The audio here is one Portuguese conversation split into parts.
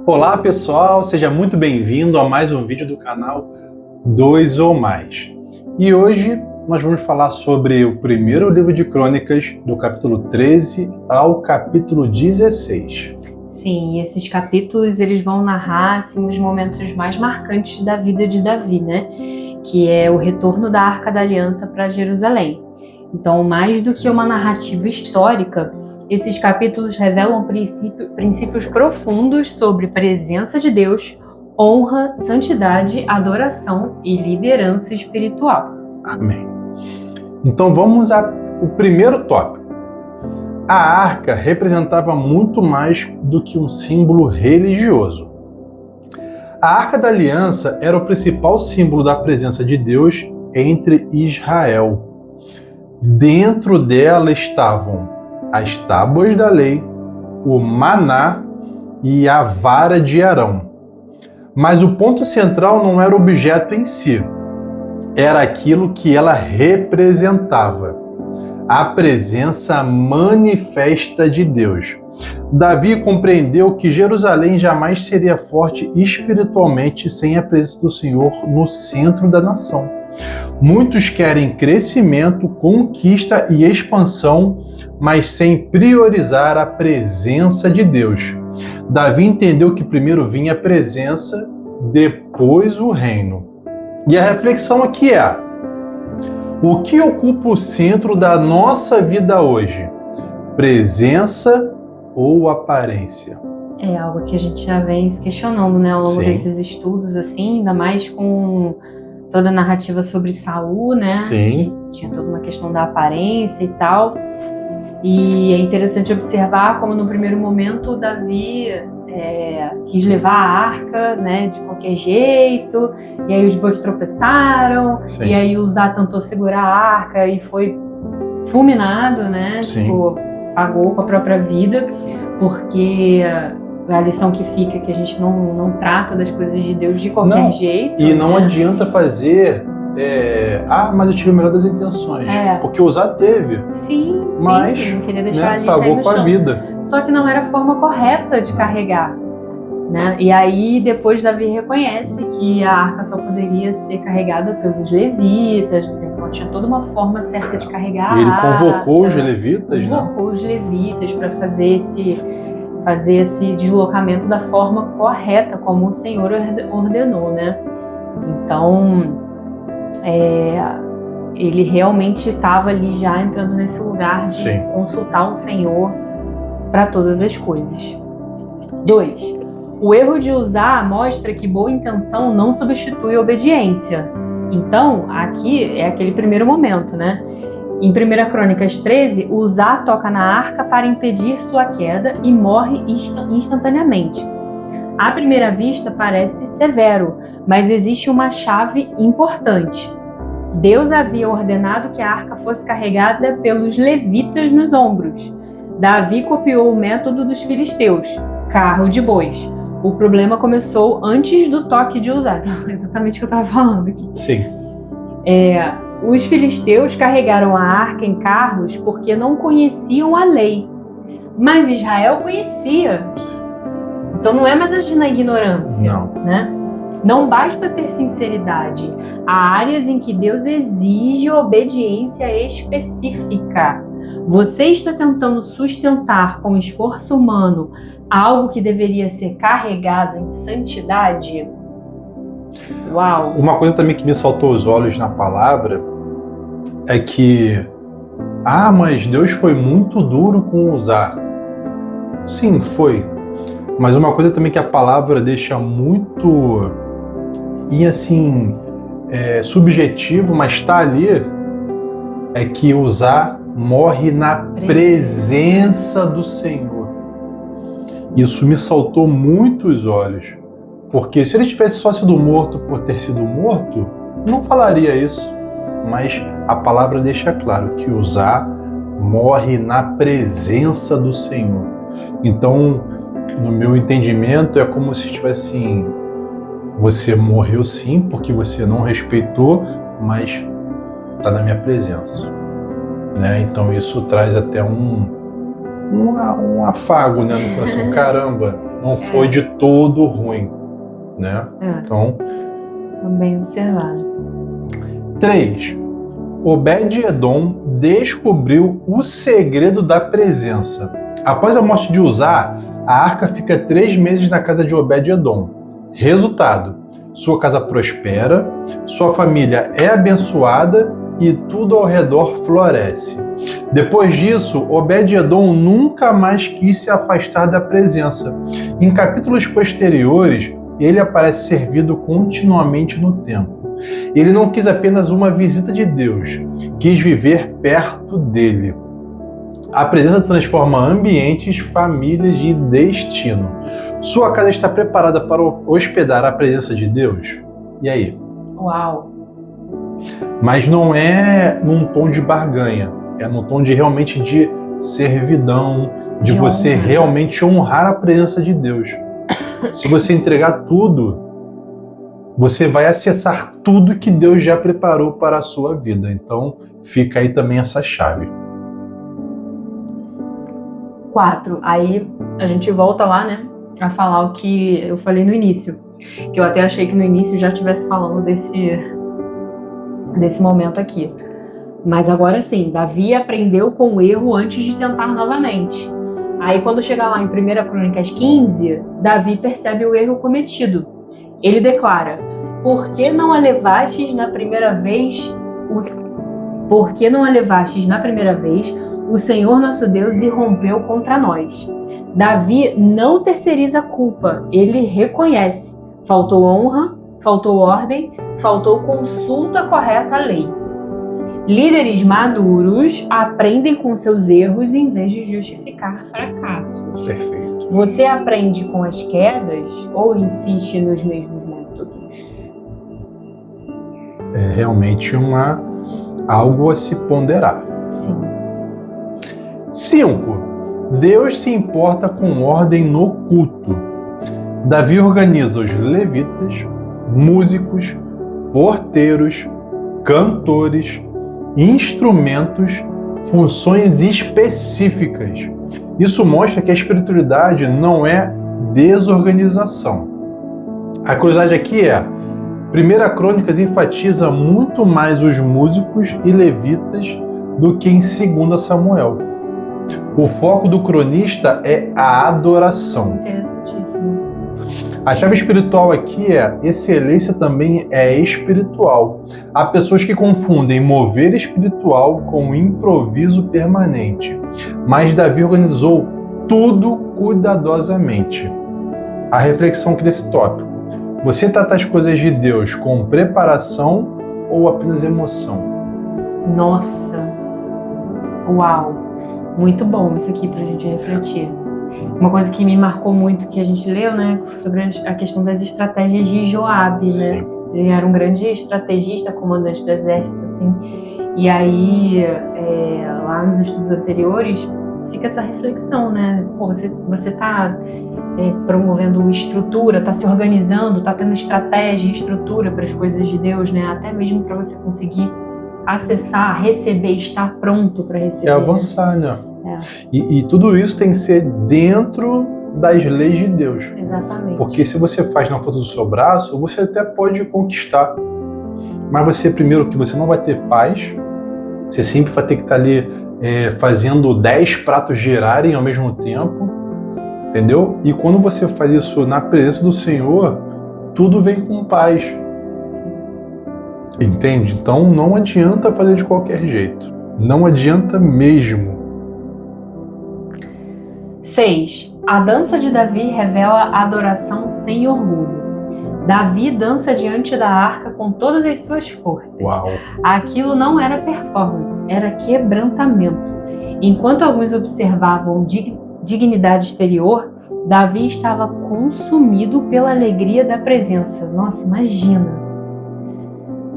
Olá pessoal, seja muito bem-vindo a mais um vídeo do canal 2 ou Mais. E hoje nós vamos falar sobre o primeiro livro de Crônicas, do capítulo 13 ao capítulo 16. Sim, esses capítulos eles vão narrar assim, os momentos mais marcantes da vida de Davi, né? Que é o retorno da Arca da Aliança para Jerusalém. Então, mais do que uma narrativa histórica, esses capítulos revelam princípios profundos sobre presença de Deus, honra, santidade, adoração e liderança espiritual. Amém. Então vamos ao primeiro tópico. A arca representava muito mais do que um símbolo religioso. A Arca da Aliança era o principal símbolo da presença de Deus entre Israel. Dentro dela estavam as tábuas da lei, o maná e a vara de Arão. Mas o ponto central não era o objeto em si, era aquilo que ela representava, a presença manifesta de Deus. Davi compreendeu que Jerusalém jamais seria forte espiritualmente sem a presença do Senhor no centro da nação. Muitos querem crescimento, conquista e expansão, mas sem priorizar a presença de Deus. Davi entendeu que primeiro vinha a presença, depois o reino. E a reflexão aqui é: o que ocupa o centro da nossa vida hoje? Presença ou aparência? É algo que a gente já vem se questionando, né, ao longo desses estudos, assim, ainda mais com toda a narrativa sobre Saul, né? Sim. Que tinha toda uma questão da aparência e tal. E é interessante observar como no primeiro momento Davi quis levar a arca, né, de qualquer jeito, e aí os bois tropeçaram, Sim. E aí Uzá tentou segurar a arca e foi fulminado, né? Sim. Tipo, pagou com a própria vida, porque a lição que fica é que a gente não trata das coisas de Deus de qualquer jeito. E não adianta fazer mas eu tive a melhor das intenções. Porque Uzá teve. Sim, mas não queria deixar ali pagou com a vida. Só que não era a forma correta de carregar. Né? E aí depois Davi reconhece que a arca só poderia ser carregada pelos levitas, então tinha toda uma forma certa de carregar a arca. Ele convocou os levitas, os levitas para fazer esse deslocamento da forma correta, como o Senhor ordenou, né? Então, ele realmente estava ali já entrando nesse lugar de consultar o Senhor para todas as coisas. 2. O erro de Uzá mostra que boa intenção não substitui obediência. Então, aqui é aquele primeiro momento, né? Em 1 Crônicas 13, Uzá toca na arca para impedir sua queda e morre instantaneamente. À primeira vista parece severo, mas existe uma chave importante. Deus havia ordenado que a arca fosse carregada pelos levitas nos ombros. Davi copiou o método dos filisteus, carro de bois. O problema começou antes do toque de Uzá. Então, exatamente o que eu estava falando aqui. Sim. Os filisteus carregaram a arca em carros porque não conheciam a lei. Mas Israel conhecia. Então não é mais agir na ignorância. Não. Né? Não basta ter sinceridade. Há áreas em que Deus exige obediência específica. Você está tentando sustentar com esforço humano algo que deveria ser carregado em santidade? Uau! Uma coisa também que me saltou aos olhos na palavra é que mas Deus foi muito duro com Uzá. Sim, foi. Mas uma coisa também que a palavra deixa muito subjetivo, mas está ali, é que Uzá morre na presença do Senhor. Isso me saltou muito os olhos, porque se ele tivesse só sido morto por ter sido morto, não falaria isso. Mas a palavra deixa claro que Uzá morre na presença do Senhor. Então, no meu entendimento, é como se tivesse assim: você morreu sim, porque você não respeitou, mas está na minha presença. Né? Então isso traz até um afago, né, no coração. Caramba, não foi de todo ruim, né? Então, bem observado. 3. Obed-Edom descobriu o segredo da presença. Após a morte de Uzá, a arca fica 3 meses na casa de Obed-Edom. Resultado: sua casa prospera, sua família é abençoada e tudo ao redor floresce. Depois disso, Obed-Edom nunca mais quis se afastar da presença. Em capítulos posteriores, ele aparece servido continuamente no templo. Ele não quis apenas uma visita de Deus, quis viver perto dele. A presença transforma ambientes, famílias e destino. Sua casa está preparada para hospedar a presença de Deus? E aí? Uau! Mas não é num tom de barganha, é num tom de realmente de servidão, de você realmente honrar a presença de Deus. Se você entregar tudo, você vai acessar tudo que Deus já preparou para a sua vida. Então, fica aí também essa chave. 4. Aí a gente volta lá, né, a falar o que eu falei no início. Que eu até achei que no início já estivesse falando desse momento aqui. Mas agora sim, Davi aprendeu com o erro antes de tentar novamente. Aí quando chegar lá em 1 Crônicas 15, Davi percebe o erro cometido. Ele declara: Por que não a levastes na primeira vez o Senhor nosso Deus irrompeu contra nós? Davi não terceiriza a culpa, ele reconhece. Faltou honra, faltou ordem, faltou consulta correta à lei. Líderes maduros aprendem com seus erros em vez de justificar fracassos. Perfeito. Você aprende com as quedas ou insiste nos mesmos métodos? É realmente algo a se ponderar. Sim. 5. Deus se importa com ordem no culto. Davi organiza os levitas, músicos, porteiros, cantores, instrumentos, funções específicas. Isso mostra que a espiritualidade não é desorganização. A curiosidade aqui é: 1 Crônicas enfatiza muito mais os músicos e levitas do que em 2 Samuel. O foco do cronista é a adoração. Interessantíssimo. A chave espiritual aqui é: excelência também é espiritual. Há pessoas que confundem mover espiritual com improviso permanente. Mas Davi organizou tudo cuidadosamente. A reflexão aqui desse tópico: você trata as coisas de Deus com preparação ou apenas emoção? Nossa! Uau! Muito bom isso aqui pra gente refletir. Uma coisa que me marcou muito que a gente leu, né, sobre a questão das estratégias de Joabe, né? Ele era um grande estrategista, comandante do exército, assim. E aí, lá nos estudos anteriores, fica essa reflexão, né? Pô, você tá promovendo estrutura, tá se organizando, tá tendo estratégia e estrutura para as coisas de Deus, né? Até mesmo para você conseguir acessar, receber, estar pronto para receber. É avançar, né? E tudo isso tem que ser dentro das leis de Deus. Exatamente. Porque se você faz na força do seu braço, você até pode conquistar. Mas você não vai ter paz. Você sempre vai ter que estar ali fazendo 10 pratos girarem ao mesmo tempo. Entendeu? E quando você faz isso na presença do Senhor, tudo vem com paz. Sim. Entende? Então não adianta fazer de qualquer jeito. Não adianta mesmo. 6. A dança de Davi revela adoração sem orgulho. Davi dança diante da arca com todas as suas forças. Uau. Aquilo não era performance, era quebrantamento. Enquanto alguns observavam dignidade exterior, Davi estava consumido pela alegria da presença. Nossa, imagina.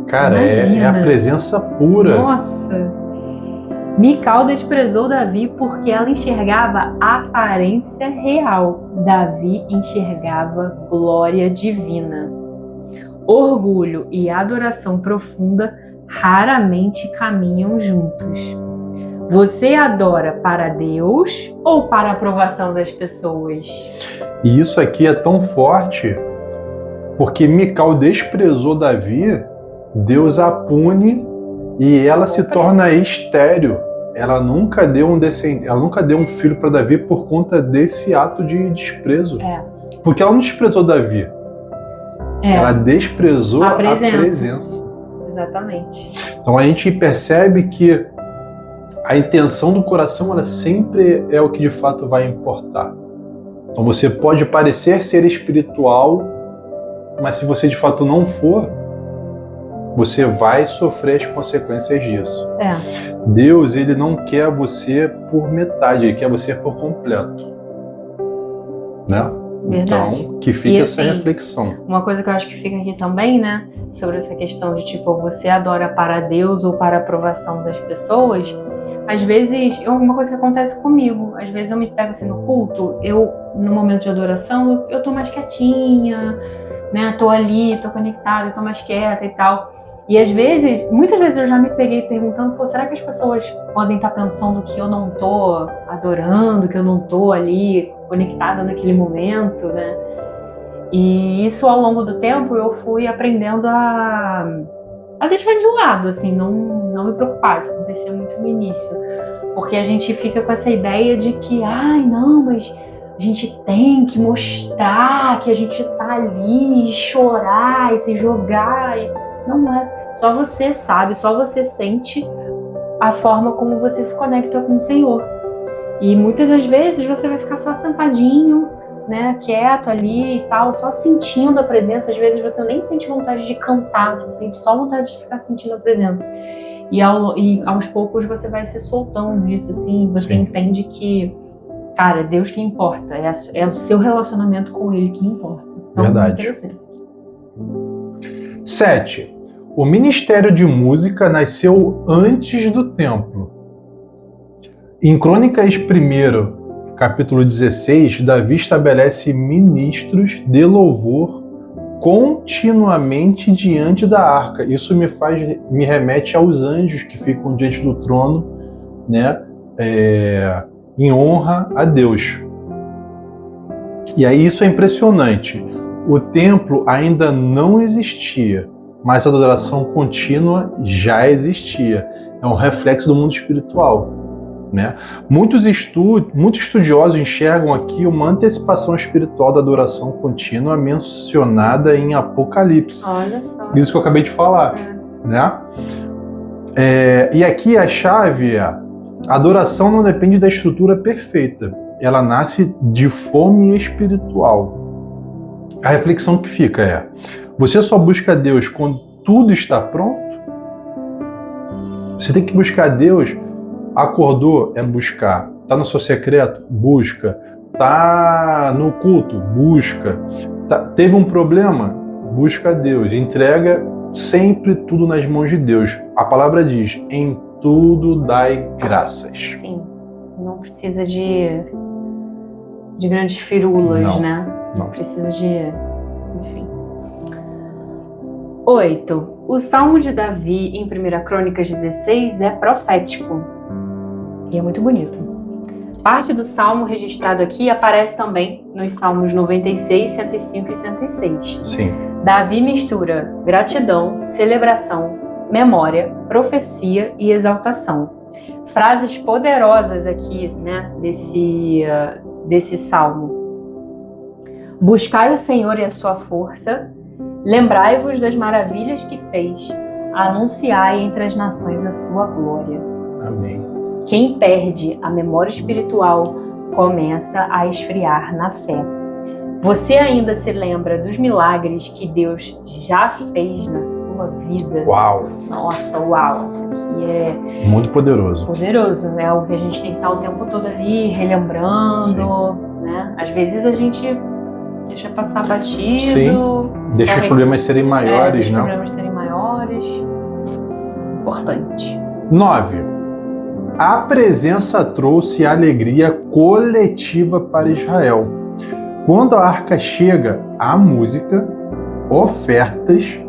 Cara, é a presença pura. Nossa. Mical desprezou Davi porque ela enxergava aparência real. Davi enxergava glória divina. Orgulho e adoração profunda raramente caminham juntos. Você adora para Deus ou para a aprovação das pessoas? E isso aqui é tão forte porque Mical desprezou Davi, Deus a pune e ela se torna estéril. Ela nunca deu um filho para Davi por conta desse ato de desprezo. Porque ela não desprezou Davi. Ela desprezou a presença. Exatamente. Então a gente percebe que a intenção do coração, ela sempre é o que de fato vai importar. Então você pode parecer ser espiritual, mas se você de fato não for, você vai sofrer as consequências disso. Deus, ele não quer você por metade, ele quer você por completo. Né? Verdade. Então, que fica essa reflexão. Uma coisa que eu acho que fica aqui também, né, sobre essa questão de tipo, você adora para Deus ou para a aprovação das pessoas, às vezes, é uma coisa que acontece comigo, às vezes eu me pego assim no culto, no momento de adoração, eu tô mais quietinha, né, tô ali, tô conectada, tô mais quieta e tal. E às vezes, muitas vezes eu já me peguei perguntando, pô, será que as pessoas podem estar pensando que eu não tô adorando, que eu não tô ali conectada naquele momento, né? E isso ao longo do tempo eu fui aprendendo a deixar de lado, assim, não me preocupar. Isso acontecia muito no início. Porque a gente fica com essa ideia de que, ai, não, mas a gente tem que mostrar que a gente tá ali, e chorar e se jogar. Não é. Só você sabe, só você sente a forma como você se conecta com o Senhor. E muitas das vezes você vai ficar só sentadinho, né, quieto ali e tal, só sentindo a presença. Às vezes você nem sente vontade de cantar, você sente só vontade de ficar sentindo a presença. E aos poucos você vai se soltando disso, assim, você entende que, cara, é Deus que importa, é o seu relacionamento com Ele que importa. Então, verdade. É interessante. 7. O ministério de música nasceu antes do templo. Em Crônicas 1, capítulo 16, Davi estabelece ministros de louvor continuamente diante da arca. Isso me remete aos anjos que ficam diante do trono, né, em honra a Deus. E aí isso é impressionante. O templo ainda não existia, mas a adoração contínua já existia. É um reflexo do mundo espiritual, né? Muitos estudiosos enxergam aqui uma antecipação espiritual da adoração contínua mencionada em Apocalipse. Olha só. Isso que eu acabei de falar, né? E aqui a chave é: a adoração não depende da estrutura perfeita. Ela nasce de fome espiritual. A reflexão que fica é: você só busca Deus quando tudo está pronto? Você tem que buscar Deus. Acordou, é buscar. Tá no seu secreto? Busca. Tá no culto? Busca. Teve um problema? Busca Deus. Entrega sempre tudo nas mãos de Deus. A palavra diz: em tudo dai graças. Sim. Não precisa de grandes firulas, não, né? Não precisa de... Enfim. 8. O Salmo de Davi em 1 Crônicas 16 é profético. E é muito bonito. Parte do Salmo registrado aqui aparece também nos Salmos 96, 105 e 106. Sim. Davi mistura gratidão, celebração, memória, profecia e exaltação. Frases poderosas aqui, né, desse Salmo. Buscai o Senhor e a sua força, lembrai-vos das maravilhas que fez, anunciai entre as nações a sua glória. Amém. Quem perde a memória espiritual começa a esfriar na fé. Você ainda se lembra dos milagres que Deus já fez na sua vida? Uau! Nossa, uau! Isso aqui é muito poderoso. Poderoso, né? O que a gente tem que estar o tempo todo ali relembrando, né? Às vezes a gente deixa passar batido. Sim. Deixa os problemas serem maiores, deixa não? Os problemas serem maiores. Importante. 9. A presença trouxe alegria coletiva para Israel. Quando a arca chega, há música, ofertas,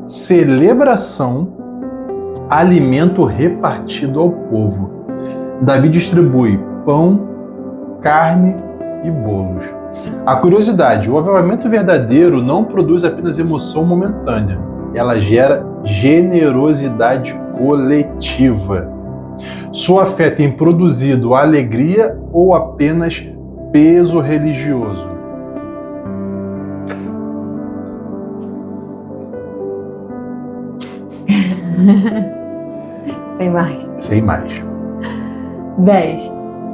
celebração, alimento repartido ao povo. Davi distribui pão, carne e bolos. A curiosidade, o avivamento verdadeiro não produz apenas emoção momentânea, ela gera generosidade coletiva. Sua fé tem produzido alegria ou apenas peso religioso? Sem mais. Sem mais. 10.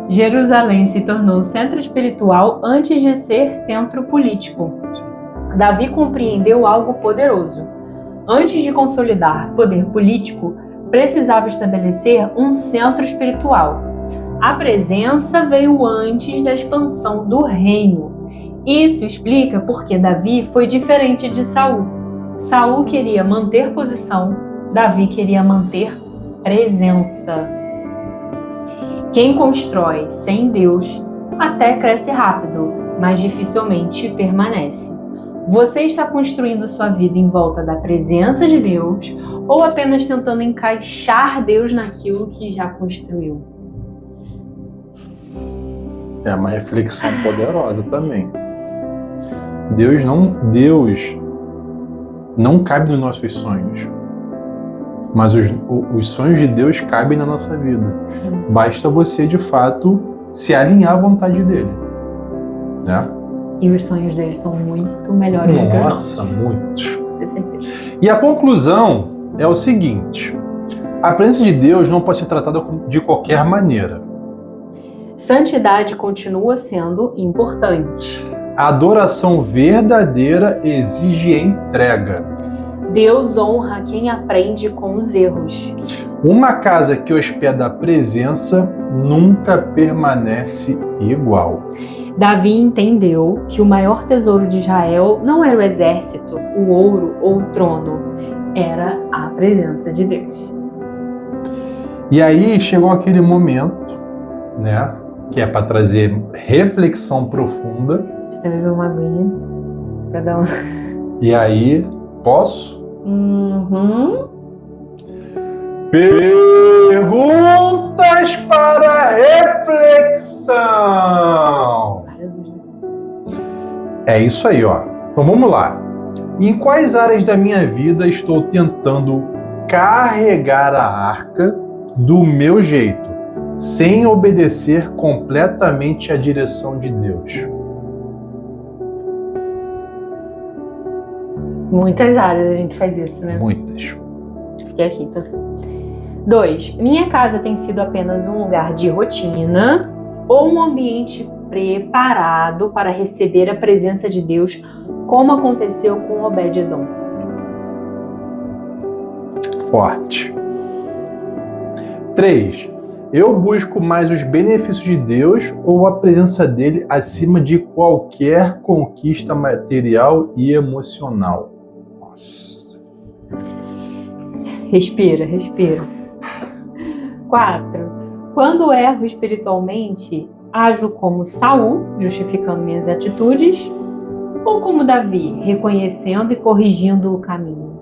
Jerusalém se tornou centro espiritual antes de ser centro político. Davi compreendeu algo poderoso. Antes de consolidar poder político, precisava estabelecer um centro espiritual. A presença veio antes da expansão do reino. Isso explica porque Davi foi diferente de Saul. Saul queria manter posição, Davi queria manter presença. Quem constrói sem Deus até cresce rápido, mas dificilmente permanece. Você está construindo sua vida em volta da presença de Deus ou apenas tentando encaixar Deus naquilo que já construiu? É uma reflexão poderosa também. Deus não cabe nos nossos sonhos, mas os sonhos de Deus cabem na nossa vida. Sim. Basta você, de fato, se alinhar à vontade dele, né? E os sonhos dele são muito melhores do que os nossos. Nossa, muitos. Com certeza. E a conclusão é o seguinte: a presença de Deus não pode ser tratada de qualquer maneira. Santidade continua sendo importante. A adoração verdadeira exige entrega. Deus honra quem aprende com os erros. Uma casa que hospeda a presença nunca permanece igual. Davi entendeu que o maior tesouro de Israel não era o exército, o ouro ou o trono, era a presença de Deus. E aí chegou aquele momento, né, que é para trazer reflexão profunda. Deixa eu beber uma aguinha pra dar uma... E aí, posso? Uhum. Perguntas para reflexão. É isso aí, ó. Então vamos lá. Em quais áreas da minha vida estou tentando carregar a arca do meu jeito, sem obedecer completamente à direção de Deus? Muitas áreas a gente faz isso, né? Muitas. Fiquei aqui pensando. 2. Minha casa tem sido apenas um lugar de rotina ou um ambiente preparado para receber a presença de Deus, como aconteceu com Obed-Edom? Forte. 3. Eu busco mais os benefícios de Deus ou a presença dele acima de qualquer conquista material e emocional? Nossa. Respira, respira. 4. Quando erro espiritualmente, ajo como Saul, justificando minhas atitudes, ou como Davi, reconhecendo e corrigindo o caminho?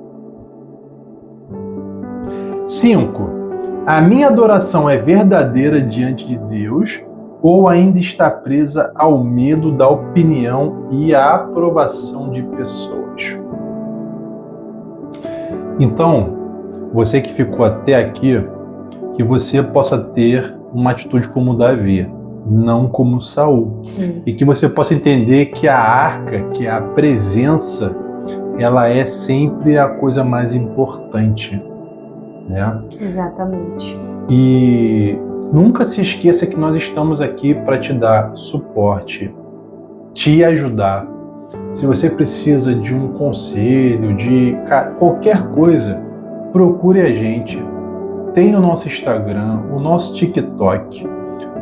5. A minha adoração é verdadeira diante de Deus ou ainda está presa ao medo da opinião e à aprovação de pessoas? Então, você que ficou até aqui, que você possa ter uma atitude como Davi, não como Saul. Sim. E que você possa entender que a arca, que é a presença, ela é sempre a coisa mais importante, né? Exatamente. E nunca se esqueça que nós estamos aqui para te dar suporte, te ajudar. Se você precisa de um conselho, de qualquer coisa, procure a gente. Tem o nosso Instagram, o nosso TikTok,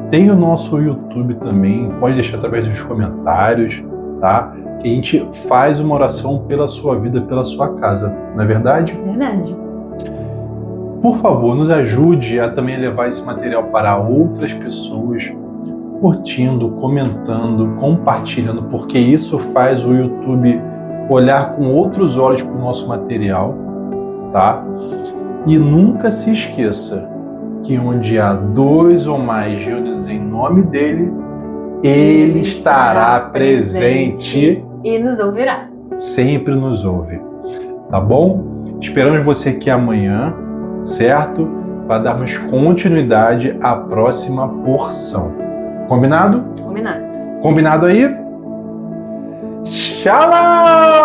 tem o nosso YouTube também, pode deixar através dos comentários, tá? Que a gente faz uma oração pela sua vida, pela sua casa, não é verdade? Verdade. Por favor, nos ajude a também levar esse material para outras pessoas, curtindo, comentando, compartilhando, porque isso faz o YouTube olhar com outros olhos para o nosso material, tá? E nunca se esqueça que onde há 2 ou mais reunidos em nome dele, Ele estará presente e nos ouvirá. Sempre nos ouve. Tá bom? Esperamos você aqui amanhã, certo? Para darmos continuidade à próxima porção. Combinado? Combinado. Combinado aí? Shalom!